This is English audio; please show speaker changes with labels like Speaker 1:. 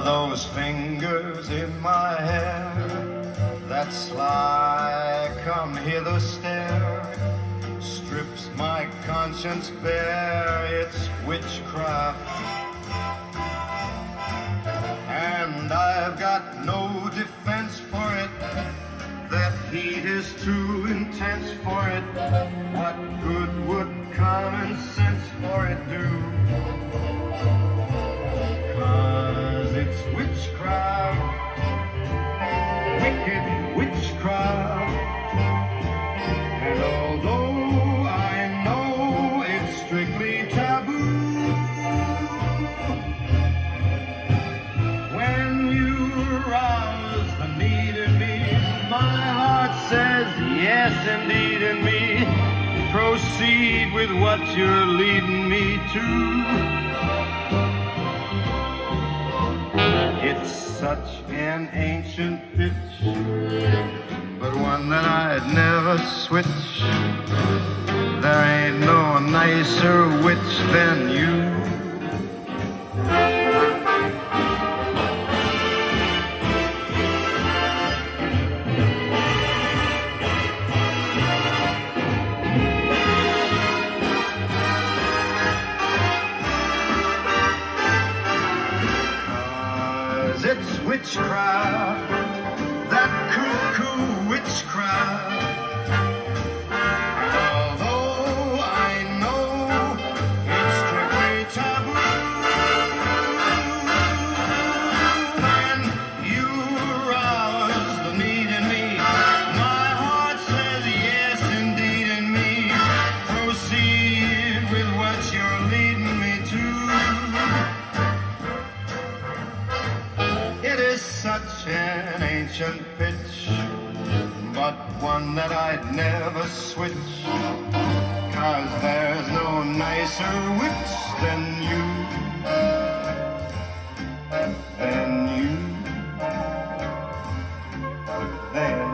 Speaker 1: those fingers in my hair that sly come hither stare? Strips my conscience bare, it's witchcraft. And I've got no defense for it. That heat is too intense for it. What good would common sense for it do? 'Cause it's witchcraft, wicked witchcraft. And although I know it's strictly taboo, when you rouse the need in me, my heart says yes indeed in me. Proceed with what you're leading me to. It's such an ancient pitch, but one that I'd never switch. There ain't no nicer witch than you. It's witchcraft, that cuckoo witchcraft. Although I know it's strictly taboo, when you rouse the need in me, my heart says yes indeed in me. Proceed with what you're leading me to. It is such an ancient pitch, but one that I'd never switch. 'Cause there's no nicer witch than you. Than you. Than